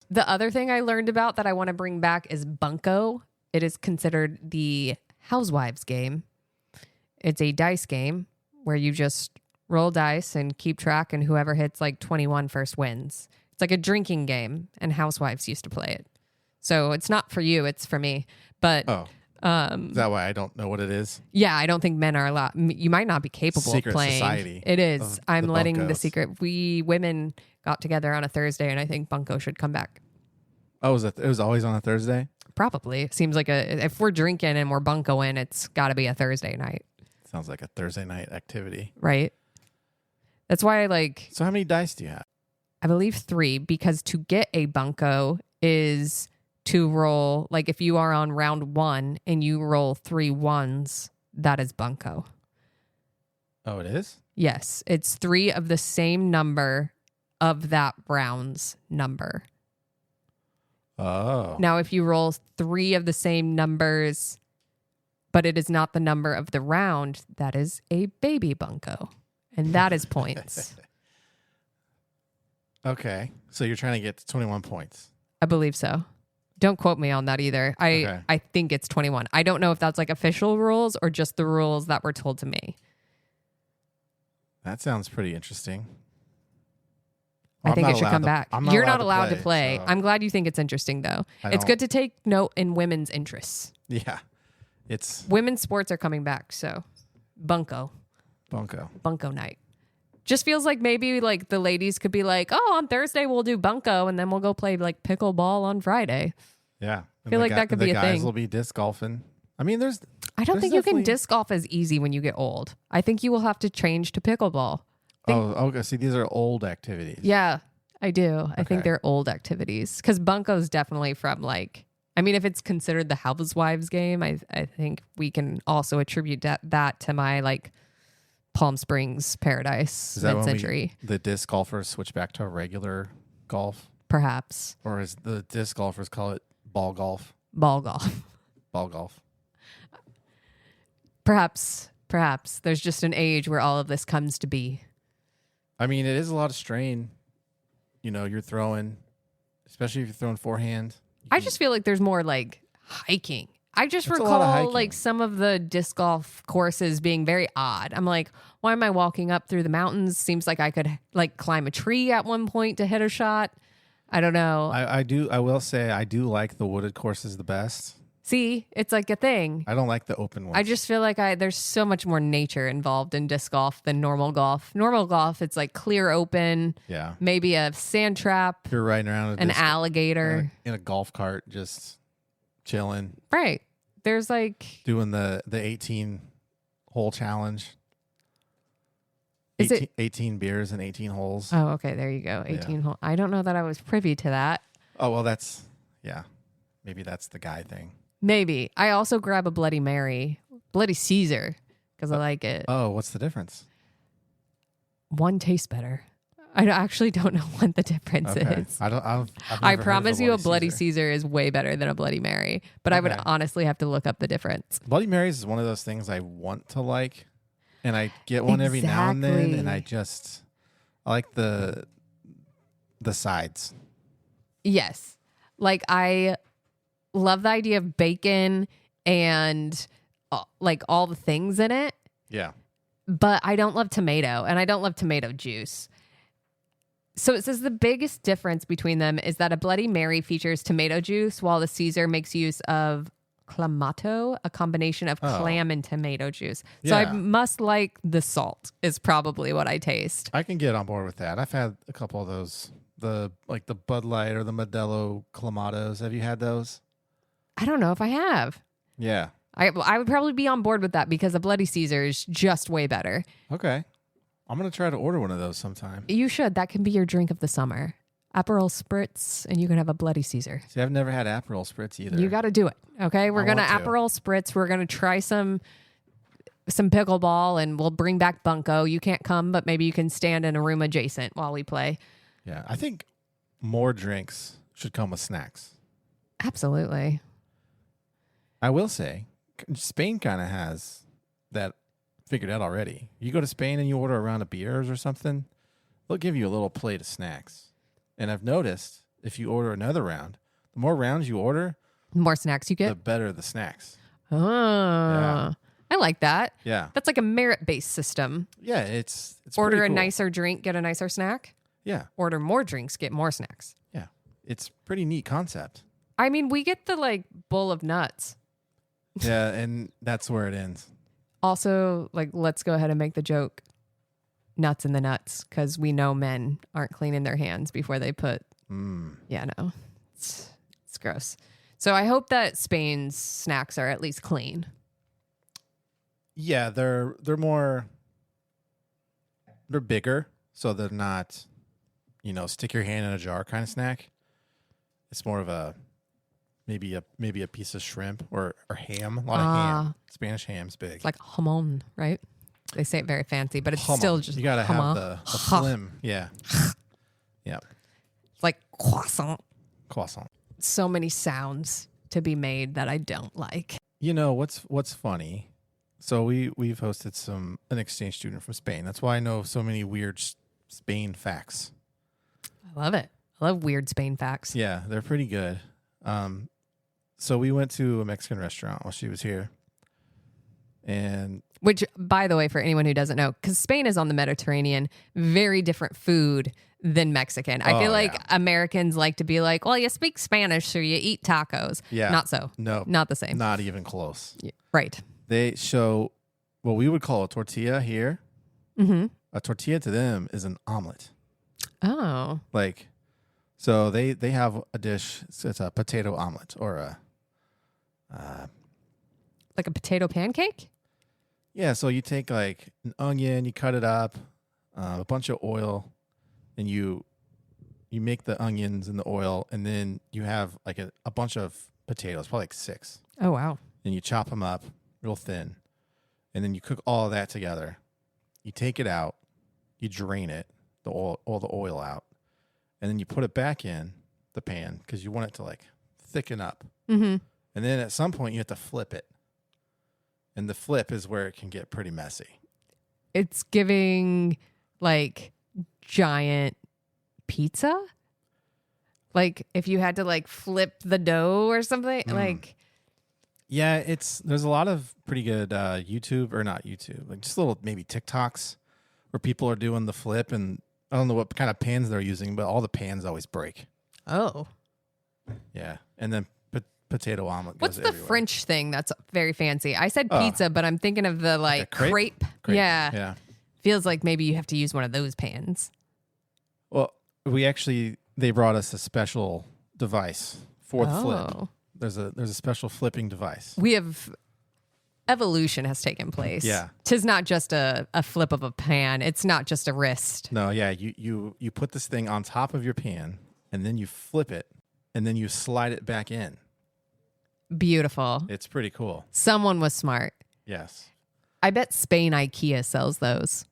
The other thing I learned about that I want to bring back is bunco. It is considered the housewives game. It's a dice game where you just roll dice and keep track, and whoever hits like 21 first wins. It's like a drinking game, and housewives used to play it. So it's not for you, it's for me. But is that why I don't know what it is? Yeah, I don't think men are allowed. You might not be capable Secret of playing. society. It is. I'm letting bunkos. the secret. We women got together on a Thursday, and I think bunco should come back. Oh, it was always on a Thursday? Probably. It seems like if we're drinking and we're buncoing, it's got to be a Thursday night. Sounds like a Thursday night activity. Right. That's why I like... So how many dice do you have? I believe 3, because to get a bunco is to roll, like if you are on round 1 and you roll 3 ones, that is bunco. Oh, it is? Yes. It's 3 of the same number of that round's number. Oh. Now, if you roll 3 of the same numbers, but it is not the number of the round, that is a baby bunco. And that is points. Okay. So you're trying to get to 21 points. I believe so. Don't quote me on that either. I think it's 21. I don't know if that's like official rules or just the rules that were told to me. That sounds pretty interesting. I think it should come back. You're not allowed to play. So I'm glad you think it's interesting, though. It's good to take note in women's interests. Yeah. Women's sports are coming back, so bunco night. Just feels like maybe like the ladies could be like, oh, on Thursday we'll do bunco, and then we'll go play like pickleball on Friday. Yeah. I feel like that could be a thing. The guys will be disc golfing. I mean, I don't think you can disc golf as easy when you get old. I think you will have to change to pickleball. Okay. See, these are old activities. Yeah, I do. Okay. I think they're old activities, because bunko's definitely from like, I mean, if it's considered the housewives game, I think we can also attribute that to my like Palm Springs paradise mid-century. The disc golfers switch back to regular golf? Perhaps. Or as the disc golfers call it, ball golf? Ball golf. Ball golf. Perhaps. There's just an age where all of this comes to be. I mean, it is a lot of strain. You're throwing, especially if you're throwing forehand. I just feel like there's more like hiking. I just recall like some of the disc golf courses being very odd. I'm like, why am I walking up through the mountains? Seems like I could like climb a tree at one point to hit a shot. I don't know. I will say I do like the wooded courses the best. See, it's like a thing. I don't like the open ones. I just feel like there's so much more nature involved in disc golf than normal golf. Normal golf, it's like clear open. Yeah. Maybe a sand trap. You're riding around an alligator. In a golf cart, just chilling. Right. There's like... doing the 18-hole challenge. Is 18 beers and 18 holes. Oh, okay. There you go. 18 hole. I don't know that I was privy to that. Oh, well, maybe that's the guy thing. Maybe. I also grab a Bloody Mary Bloody Caesar, because I like it. Oh, what's the difference? One tastes better. I actually don't know what the difference is. I promise you a Bloody Caesar is way better than a Bloody Mary, but I would honestly have to look up the difference. Bloody Marys is one of those things I want to like, and I get one every now and then, and I like the sides. Yes. Like I love the idea of bacon and like all the things in it. Yeah. But I don't love tomato, and I don't love tomato juice. So it says the biggest difference between them is that a Bloody Mary features tomato juice, while the Caesar makes use of clamato, a combination of clam and tomato juice. So I must like the salt is probably what I taste. I can get on board with that. I've had a couple of those, the Bud Light or the Modelo Clamatos. Have you had those? I don't know if I have. Yeah. I would probably be on board with that because a Bloody Caesar is just way better. Okay. I'm going to try to order one of those sometime. You should. That can be your drink of the summer. Aperol Spritz, and you can have a Bloody Caesar. See, I've never had Aperol Spritz either. You got to do it, okay? We're going to Aperol Spritz. We're going to try some pickleball, and we'll bring back Bunko. You can't come, but maybe you can stand in a room adjacent while we play. Yeah, I think more drinks should come with snacks. Absolutely. I will say, Spain kind of has that figured out already. You go to Spain and you order a round of beers or something, they'll give you a little plate of snacks. And I've noticed if you order another round, the more rounds you order, the more snacks you get, the better the snacks. Oh, yeah. I like that. Yeah. That's like a merit-based system. Yeah, it's order a nicer drink, get a nicer snack. Yeah. Order more drinks, get more snacks. Yeah. It's pretty neat concept. I mean, we get the bowl of nuts. Yeah, and that's where it ends. Also, let's go ahead and make the joke, nuts in the nuts, because we know men aren't cleaning their hands before they put. Yeah, no, it's gross. So I hope that Spain's snacks are at least clean. Yeah, they're bigger, so they're not, stick your hand in a jar kind of snack. It's more of a maybe a piece of shrimp or ham. A lot of ham. Spanish ham's big. It's like jamon, right? They say it very fancy, but it's jamon. still just you gotta have the flim. Yeah. Yeah. It's like croissant. Croissant. So many sounds to be made that I don't like. What's funny? So we've hosted an exchange student from Spain. That's why I know so many weird Spain facts. I love it. I love weird Spain facts. Yeah, they're pretty good. So we went to a Mexican restaurant while she was here. Which, by the way, for anyone who doesn't know, because Spain is on the Mediterranean, very different food than Mexican. I feel like Americans like to be like, well, you speak Spanish, so you eat tacos. Yeah. Not so. No. Not the same. Not even close. Yeah, right. They show what we would call a tortilla here. Mm-hmm. A tortilla to them is an omelet. Oh. So they have a dish. It's a potato omelet or a like a potato pancake? Yeah, so you take an onion, you cut it up, a bunch of oil, and you make the onions in the oil, and then you have a bunch of potatoes, probably 6. Oh, wow. And you chop them up real thin, and then you cook all of that together. You take it out, you drain it, all the oil out, and then you put it back in the pan because you want it to thicken up. Mm-hmm. And then at some point you have to flip it. And the flip is where it can get pretty messy. It's giving giant pizza. If you had to flip the dough or something, Yeah, there's a lot of pretty good YouTube, or not YouTube, just little maybe TikToks where people are doing the flip, and I don't know what kind of pans they're using, but all the pans always break. Oh. Yeah. And then potato omelet goes What's the everywhere. French thing that's very fancy? I said pizza, but I'm thinking of the crepe. Yeah. Yeah. Feels like maybe you have to use one of those pans. Well, they brought us a special device for the flip. There's a special flipping device. Evolution has taken place. Yeah. 'Tis not just a flip of a pan. It's not just a wrist. No, yeah. You put this thing on top of your pan, and then you flip it, and then you slide it back in. Beautiful. It's pretty cool. Someone was smart. Yes. I bet Spain IKEA sells those.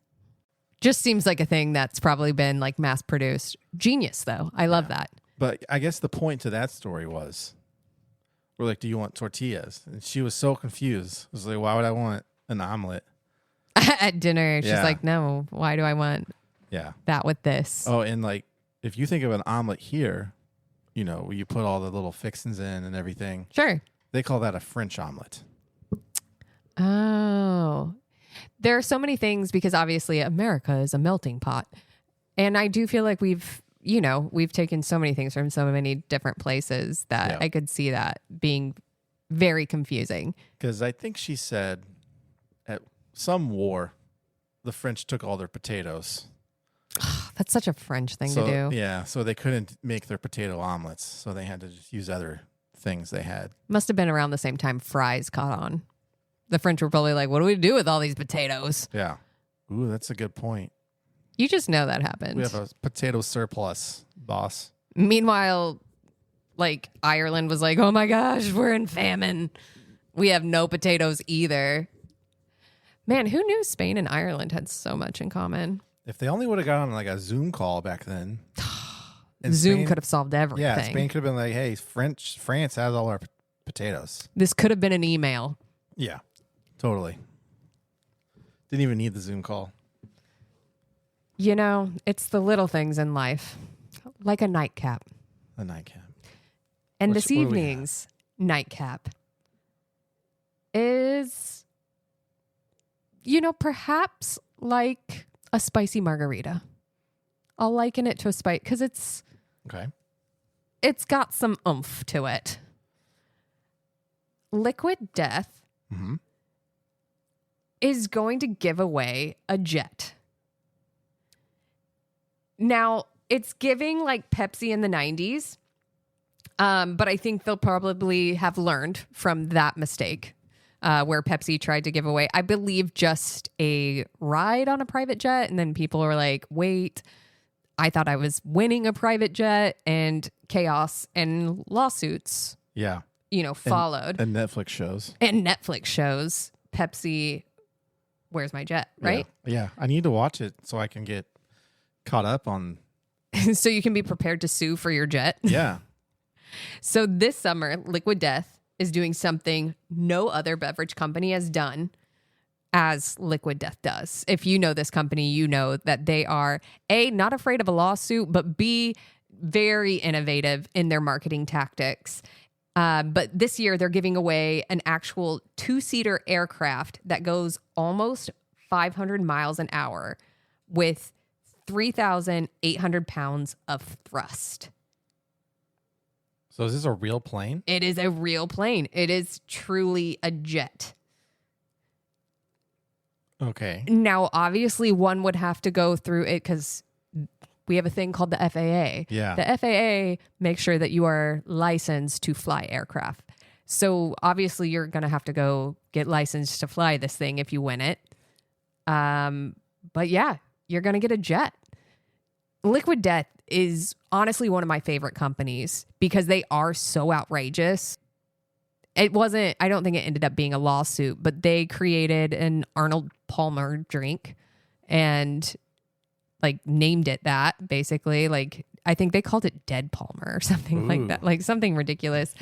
Just seems like a thing that's probably been like mass produced. Genius, though. I love that. But I guess the point to that story was, we're like, do you want tortillas? And she was so confused. I was like, why would I want an omelet? At dinner, she's like, no, why do I want that with this? Oh, and like, if you think of an omelet here, you know, where you put all the little fixings in and everything. Sure. They call that a French omelet. Oh. There are so many things because obviously America is a melting pot. And I do feel like we've taken so many things from so many different places that I could see that being very confusing. Because I think she said at some war, the French took all their potatoes. That's such a French thing to do. Yeah, so they couldn't make their potato omelets, so they had to just use other things they had. Must have been around the same time fries caught on. The French were probably like, what do we do with all these potatoes? Yeah. Ooh, that's a good point. You just know that happened. We have a potato surplus, boss. Meanwhile, like Ireland was like, oh my gosh, we're in famine. We have no potatoes either. Man, who knew Spain and Ireland had so much in common? If they only would have got on like a Zoom call back then. And Zoom could have solved everything. Yeah, Spain could have been like, hey, France has all our potatoes. This could have been an email. Yeah, totally. Didn't even need the Zoom call. You know, it's the little things in life, like a nightcap. A nightcap. And this evening's nightcap is, perhaps like a spicy margarita. I'll liken it to a spice because it's got some oomph to it. Liquid Death is going to give away a jet. Now, it's giving like Pepsi in the 90s, but I think they'll probably have learned from that mistake where Pepsi tried to give away, I believe, just a ride on a private jet. And then people were like, wait, I thought I was winning a private jet, and chaos and lawsuits, followed. And Netflix shows. Pepsi, where's my jet, right? Yeah. I need to watch it so I can get caught up on. So you can be prepared to sue for your jet. Yeah. So this summer, Liquid Death is doing something no other beverage company has done as Liquid Death does. If you know this company, you know that they are A, not afraid of a lawsuit, but B, very innovative in their marketing tactics. But this year they're giving away an actual 2-seater aircraft that goes almost 500 miles an hour with 3,800 pounds of thrust. So is this a real plane? It is a real plane. It is truly a jet. Okay. Now, obviously, one would have to go through it because we have a thing called the FAA. Yeah. The FAA makes sure that you are licensed to fly aircraft. So obviously, you're going to have to go get licensed to fly this thing if you win it. But yeah, you're going to get a jet. Liquid Death is honestly one of my favorite companies because they are so outrageous. I don't think it ended up being a lawsuit, but they created an Arnold Palmer drink and like named it that basically. Like I think they called it Dead Palmer or something like that, like something ridiculous.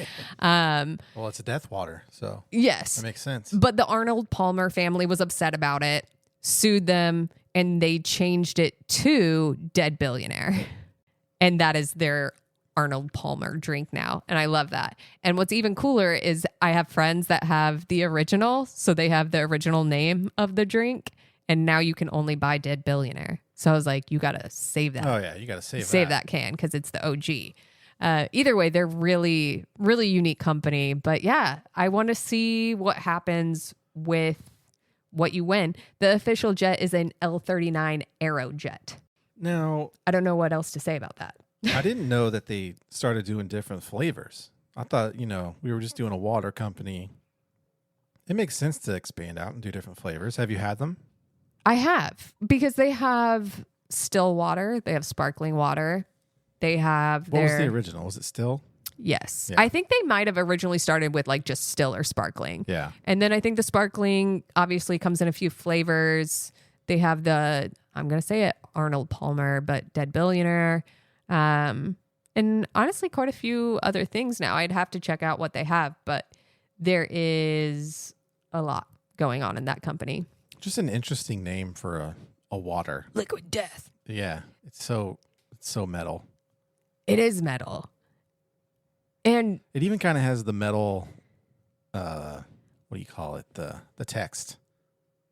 Well, it's a death water, so yes, that makes sense. But the Arnold Palmer family was upset about it, sued them, and they changed it to Dead Billionaire. And that is their Arnold Palmer drink now. And I love that. And what's even cooler is I have friends that have the original. So they have the original name of the drink. And now you can only buy Dead Billionaire. So I was like, you got to save that. Oh, yeah. You got to save that can because it's the OG. Either way, they're really, really unique company. But yeah, I want to see what happens with what you win. The official jet is an L-39 Aerojet. Now, I don't know what else to say about that. I didn't know that they started doing different flavors. I thought, we were just doing a water company. It makes sense to expand out and do different flavors. Have you had them? I have, because they have still water. They have sparkling water. They have What was the original? Was it still? Yes. Yeah. I think they might have originally started with like just still or sparkling. Yeah. And then I think the sparkling obviously comes in a few flavors. They have the, I'm going to say it, Arnold Palmer, but Dead Billionaire. And honestly, quite a few other things now. I'd have to check out what they have, but there is a lot going on in that company. Just an interesting name for a water. Liquid Death. Yeah. It's so metal. It is metal. And it even kind of has the metal, what do you call it? The text.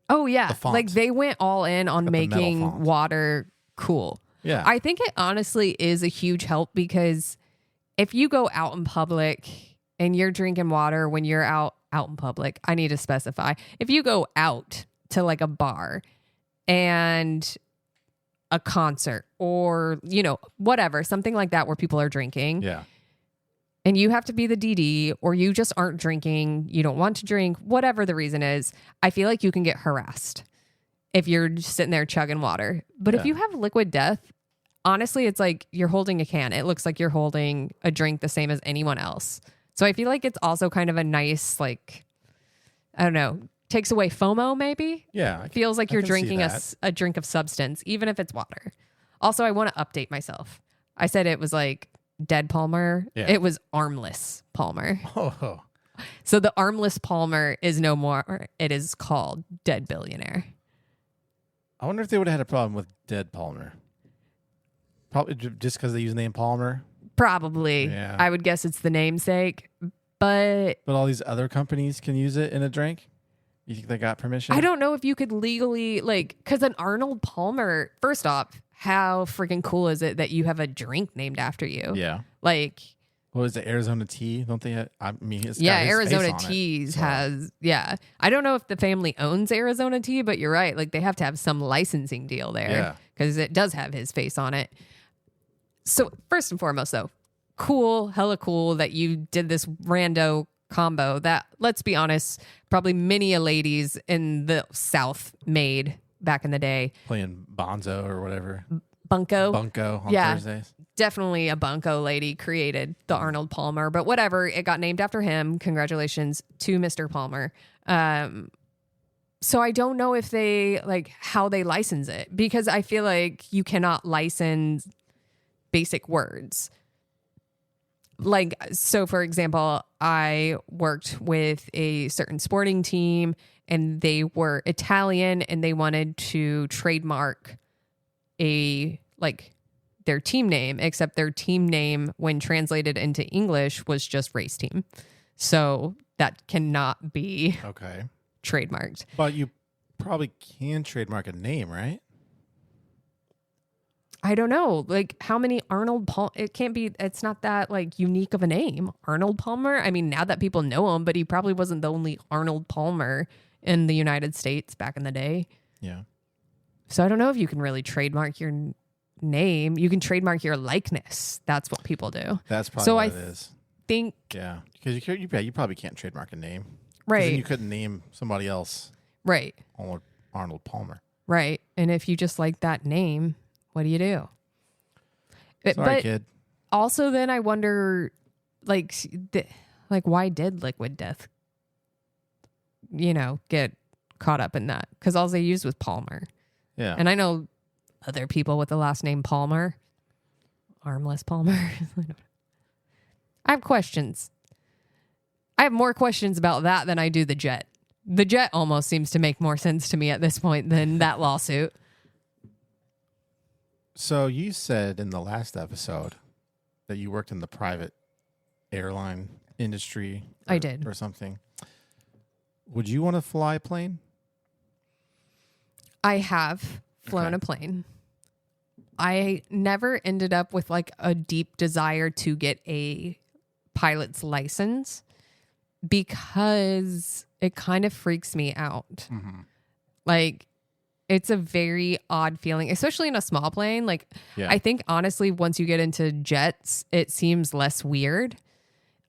Oh, yeah. The font. Like they went all in on making water cool. Yeah. I think it honestly is a huge help because if you go out in public and you're drinking water when you're out in public, I need to specify. If you go out to like a bar and a concert or, whatever, something like that where people are drinking. Yeah. And you have to be the DD or you just aren't drinking, you don't want to drink, whatever the reason is, I feel like you can get harassed if you're just sitting there chugging water. But if you have Liquid Death, honestly, it's like you're holding a can. It looks like you're holding a drink the same as anyone else. So I feel like it's also kind of a nice, like, I don't know, takes away FOMO maybe. Yeah. Feels like you're drinking a drink of substance, even if it's water. Also, I want to update myself. I said it was like Dead Palmer. Yeah. It was Armless Palmer. Oh. So the Armless Palmer is no more. It is called Dead Billionaire. I wonder if they would have had a problem with Dead Palmer. Probably just because they use the name Palmer. Probably. Yeah. I would guess it's the namesake. But all these other companies can use it in a drink? You think they got permission? I don't know if you could legally, because an Arnold Palmer, first off, how freaking cool is it that you have a drink named after you? Yeah. What was it, Arizona Tea? Don't they have, it's got his Arizona face on Teas it, has, I don't know if the family owns Arizona Tea, but you're right. Like, they have to have some licensing deal there because it does have his face on it. So, first and foremost, though, cool, hella cool that you did this rando combo that, let's be honest, probably many a ladies in the South made back in the day. Playing Bonzo or whatever. Bunko on Thursdays. Definitely a bunko lady created the Arnold Palmer, but whatever, it got named after him. Congratulations to Mr. Palmer. So I don't know if they how they license it, because I feel like you cannot license basic words. So for example, I worked with a certain sporting team and they were Italian and they wanted to trademark their team name, except their team name when translated into English was just race team. So that cannot be trademarked. But you probably can trademark a name, right? I don't know. How many Arnold Palmer? It's not that unique of a name. Arnold Palmer. I mean, now that people know him, but he probably wasn't the only Arnold Palmer in the United States back in the day. Yeah. So I don't know if you can really trademark your name. You can trademark your likeness. That's what people do. That's probably what it is. Think. Yeah. Because you probably can't trademark a name. Right. Then you couldn't name somebody else. Right. Arnold Palmer. Right. And if you just like that name, what do you do? Sorry, kid. Also, then I wonder, why did Liquid Death, get caught up in that? Because all they used was Palmer. Yeah. And I know other people with the last name Palmer. Armless Palmer. I have questions. I have more questions about that than I do the jet. The jet almost seems to make more sense to me at this point than that lawsuit. So you said in the last episode that you worked in the private airline industry. I did. Or something. Would you want to fly a plane? I have flown a plane. I never ended up with a deep desire to get a pilot's license because it kind of freaks me out. Mm-hmm. It's a very odd feeling, especially in a small plane. I think honestly, once you get into jets, it seems less weird.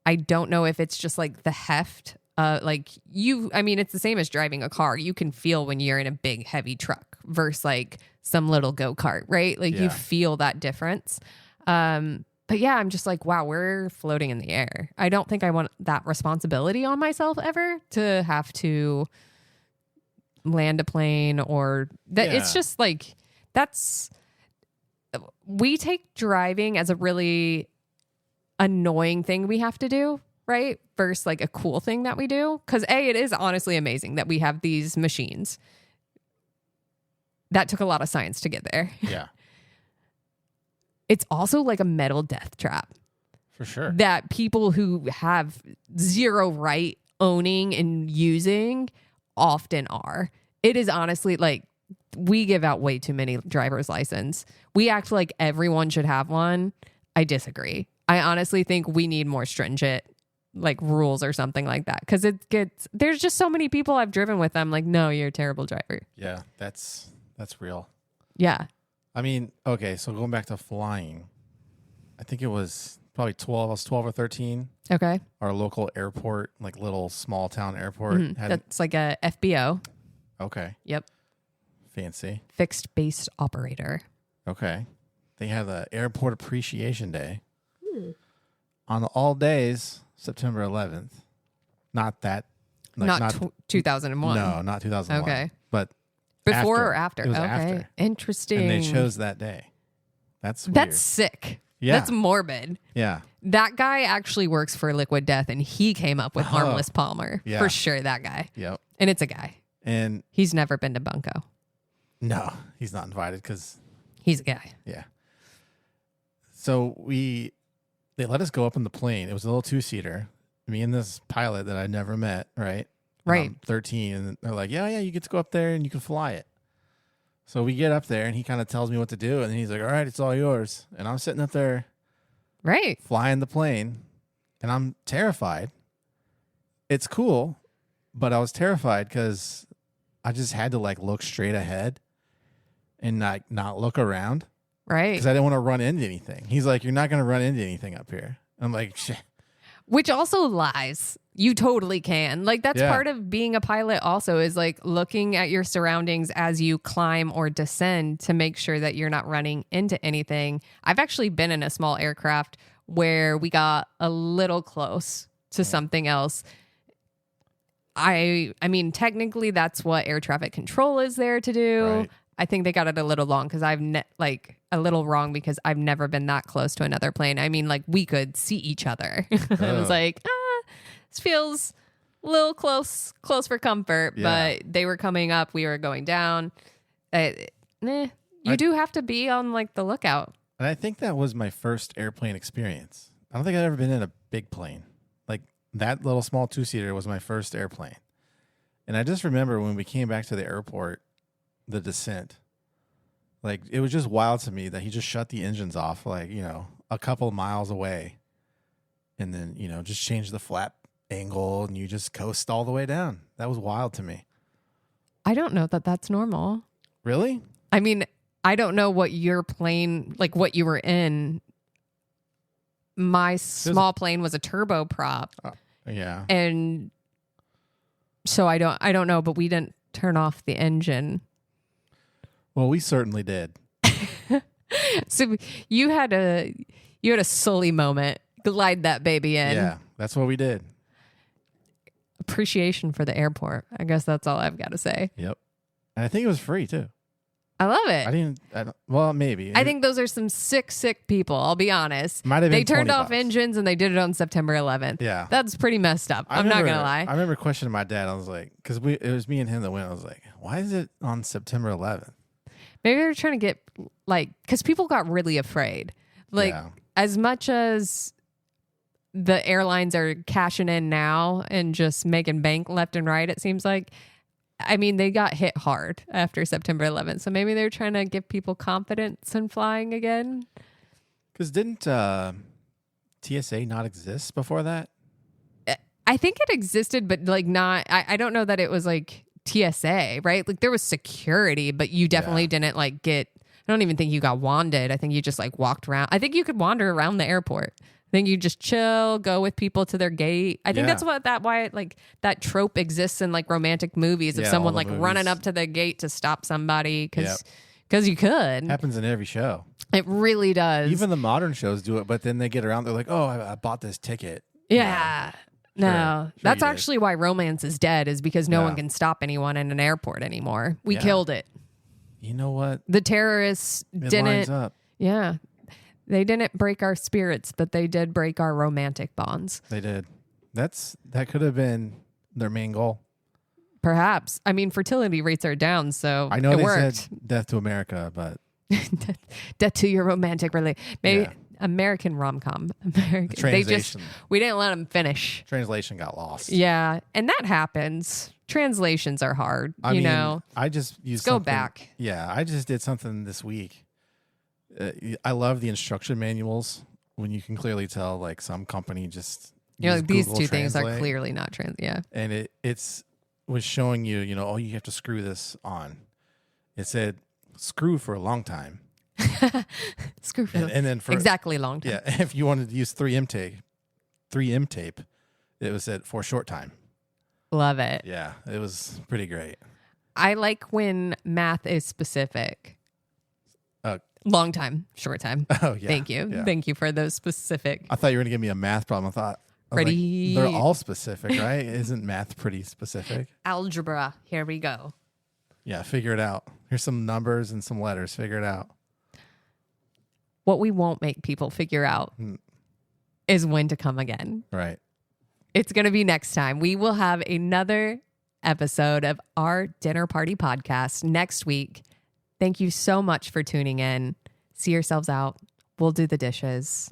I don't know if it's just the heft. It's the same as driving a car. You can feel when you're in a big, heavy truck versus some little go-kart, right? You feel that difference. But yeah, I'm just like, wow, we're floating in the air. I don't think I want that responsibility on myself ever to have to land a plane or that. It's just like, we take driving as a really annoying thing we have to do, right? Versus like a cool thing that we do. Because it is honestly amazing that we have these machines. That took a lot of science to get there. Yeah. It's also like a metal death trap. For sure. That people who have zero right owning and using often are. It is honestly like we give out way too many driver's license. We act like everyone should have one. I disagree. I honestly think we need more stringent like rules or something like that. Because there's just so many people I've driven with. I'm like, no, you're a terrible driver. Yeah, that's real. Yeah. I mean, okay, so going back to flying, I think it was probably 12 or 13. Okay. Our local airport, like little small town airport. That's like a FBO. Okay. Yep. Fancy. Fixed base operator. Okay. They have the Airport Appreciation Day. On all days, September 11th. Not that. Like, not 2001. No, not 2001. Okay. But before or after? It was okay. after. Interesting. And they chose that day. That's weird. That's sick. Yeah. That's morbid. Yeah. That guy actually works for Liquid Death, and he came up with Harmless Palmer. Yeah. For sure, that guy. Yep. And it's a guy. And he's never been to Bunko. No, he's not invited because... He's a guy. Yeah. So they let us go up in the plane. It was a little two-seater. Me and this pilot that I never met, right? Right. I'm 13, and they're like, yeah, you get to go up there and you can fly it. So we get up there, and he kind of tells me what to do, and then he's like, all right, it's all yours. And I'm sitting up there right, flying the plane, and I'm terrified. It's cool, but I was terrified because I just had to like look straight ahead and like not look around. Right. Because I didn't want to run into anything. He's like, you're not going to run into anything up here. I'm like, shit. Which also lies. You totally can. Like, that's part of being a pilot also is like looking at your surroundings as you climb or descend to make sure that you're not running into anything. I've actually been in a small aircraft where we got a little close to something else. I mean, technically that's what air traffic control is there to do. Right. I think they got it a little long because a little wrong because I've never been that close to another plane. I mean, like we could see each other. I was like, this feels a little close for comfort, but they were coming up. We were going down. You do have to be on like the lookout. And I think that was my first airplane experience. I don't think I've ever been in a big plane. Like that little small two-seater was my first airplane. And I just remember when we came back to the airport, the descent, like it was just wild to me that he just shut the engines off, like, a couple of miles away. And then, just change the flap angle and you just coast all the way down. That was wild to me. I don't know that that's normal. Really? I mean, I don't know what your plane, like what you were in. My small plane was a turboprop. Yeah. And so I don't know, but we didn't turn off the engine. Well, we certainly did. So you had a Sully moment. Glide that baby in. Yeah, that's what we did. Appreciation for the airport. I guess that's all I've got to say. Yep. And I think it was free too. I love it. Well, maybe. I think those are some sick people. I'll be honest. Might have been They turned $20. off engines and they did it on September 11th. Yeah. That's pretty messed up. I'm not going to lie. I remember questioning my dad. I was like, because it was me and him that went. I was like, why is it on September 11th? Maybe they're trying to get, like, because people got really afraid. Like, as much as the airlines are cashing in now and just making bank left and right, it seems like, I mean, they got hit hard after September 11th. So maybe they're trying to give people confidence in flying again. Because didn't TSA not exist before that? I think it existed, but like not, I don't know that it was like TSA, right? Like there was security, but you definitely didn't like get, I don't even think you got wanded. I think you just like walked around. I think you could wander around the airport. I think you just chill, go with people to their gate. I think that's why like that trope exists in like romantic movies of someone like running up to the gate to stop somebody because you could. Happens in every show. It really does. Even the modern shows do it, but then they get around. They're like, "Oh, I bought this ticket." Yeah. No, that's actually why romance is dead, is because no one can stop anyone in an airport anymore. We killed it. You know what? The terrorists didn't. Lines up. Yeah. They didn't break our spirits, but they did break our romantic bonds. They did. That could have been their main goal. Perhaps. I mean, fertility rates are down, so I know it they worked. said death to America, but death to your romantic relationship. Maybe American rom-com. Translation. We didn't let them finish. Translation got lost. Yeah, and that happens. Translations are hard. I mean, I just used. Go back. Yeah, I just did something this week. I love the instruction manuals when you can clearly tell, like, some company just like, these Google two Translate, things are clearly not Yeah, and it's was showing you, oh, you have to screw this on. It said screw for a long time. Screw for and then for exactly long time. Yeah, if you wanted to use 3M tape, it was said for short time. Love it. Yeah, it was pretty great. I like when math is specific. Long time, short time. Oh, yeah. Thank you. Yeah. Thank you for those specific. I thought you were going to give me a math problem. I was like, they're all specific, right? Isn't math pretty specific? Algebra. Here we go. Yeah, figure it out. Here's some numbers and some letters. Figure it out. What we won't make people figure out is when to come again. Right. It's going to be next time. We will have another episode of our Dinner Party podcast next week. Thank you so much for tuning in. See yourselves out. We'll do the dishes.